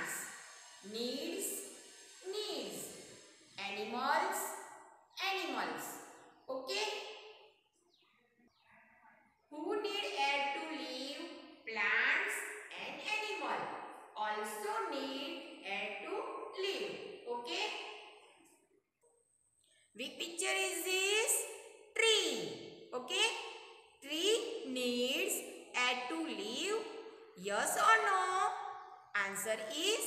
plants. Needs, needs. Animals, animals. Okay? Who need air to live? Plants and animal also need air to live. Okay? Which picture is this? Tree. Okay? Tree needs air to live. Yes or no? Answer is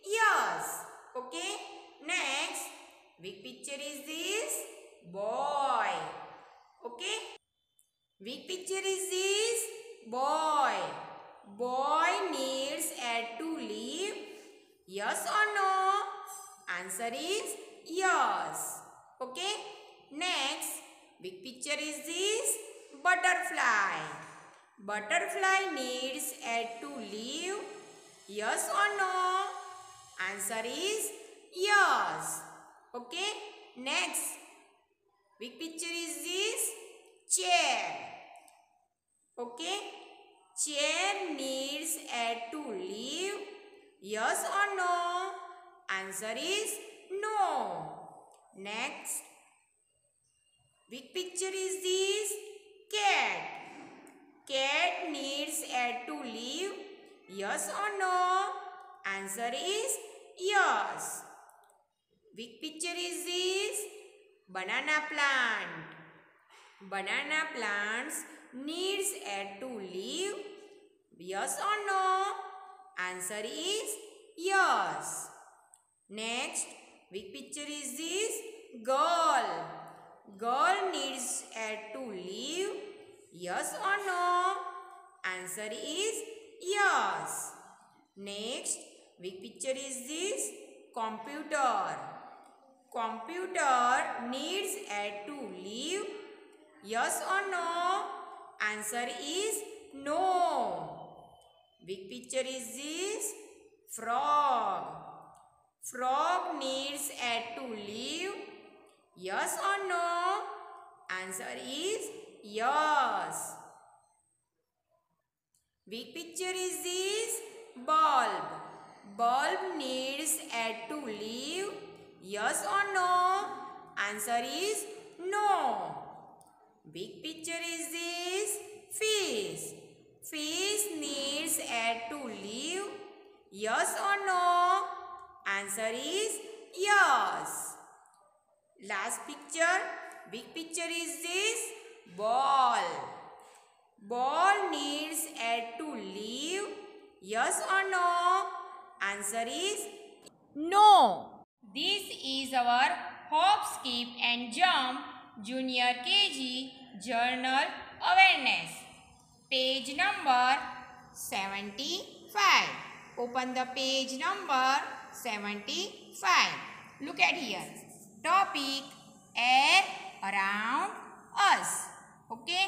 yes. Okay? Next, which picture is this? Boy. Okay? Which picture is this? Boy. Boy needs air to live. Yes or no? Answer is yes. Okay? Next, which picture is this? Butterfly. Butterfly needs air to live. Yes or no? Answer is yes. Okay? Next, which picture is this? Chair. Okay? Chair needs air to live. Yes or no? Answer is no. Next, which picture is this? Cat. Cat needs air to live. Yes or no? Answer is yes. Which picture is this? Banana plant. Banana plants needs air to live. Yes or no? Answer is yes. Next, which picture is this? Girl. Girl needs air to live. Yes or no? Answer is yes. Next, which picture is this? Computer. Computer needs air to live. Yes or no? Answer is no. Which picture is this? Frog. Frog needs air to live. Yes or no? Answer is yes. Which picture is this? Bulb. Bulb needs air to live. Yes or no? Answer is no. Big picture is this? Fish. Fish needs air to live. Yes or no? Answer is yes. Last picture. Big picture is this? Ball. Ball needs air to live. Yes or no? Answer is no. This is our hop, skip and jump junior KG journal awareness. Page number 75. Open the page number 75. Look at here. Topic: air around us. Okay.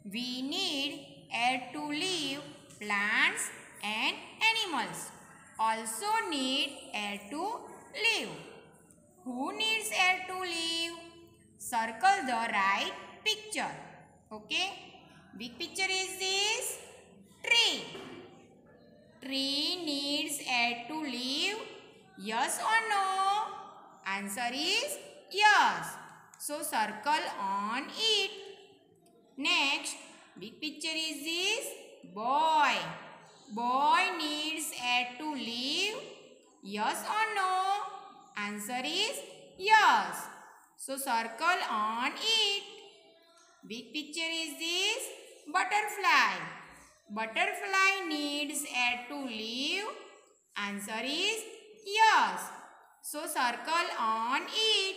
We need air to live. Plants and animals also need air to live. Who needs air to live? Circle the right picture. Okay. Big picture is this? Tree. Tree needs air to live. Yes or no? Answer is yes. So circle on it. Next, big picture is this? Boy. Boy needs air to live. Yes or no? Answer is yes. So circle on it. Big picture is this? Butterfly. Butterfly needs air to live. Answer is yes. So circle on it.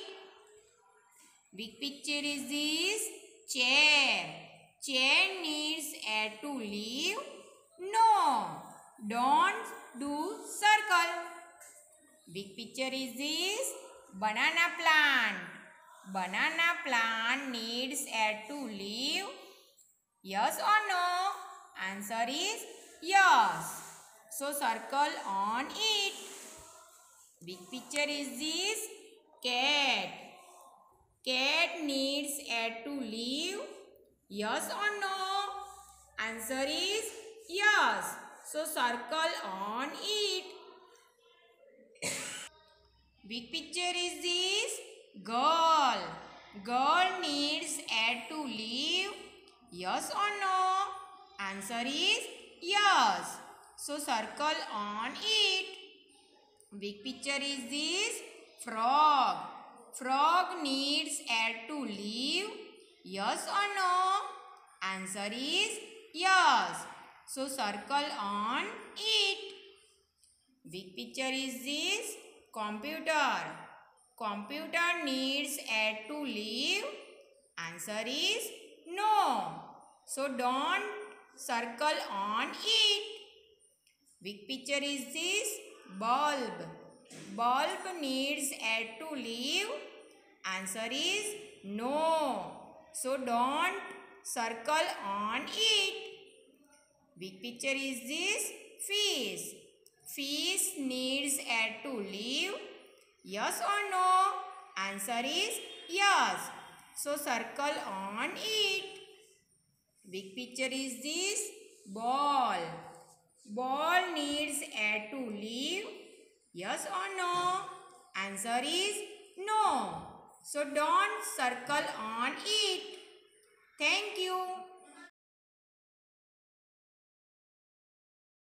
Big picture is this? Chair. Chair needs air to live. No, don't do circle. Big picture is this? Banana plant. Banana plant needs air to live. Yes or no? Answer is yes. So circle on it. Big picture is this? Cat. Cat needs air to live. Yes or no? Answer is yes. So circle on it. Big picture is this girl. Girl needs air to live. Yes or no? Answer is yes. So circle on it. Big picture is this frog. Frog needs air to live. Yes or no? Answer is yes. So circle on it. Big picture is this computer. Computer needs air to live. Answer is no. So don't circle on it. Big picture is this bulb. Bulb needs air to live. Answer is no. So don't circle on it. Big picture is this fish. Fish needs air to live. Yes or no? Answer is yes. So circle on it. Big picture is this ball. Ball needs air to live. Yes or no? Answer is no. So don't circle on it. Thank you.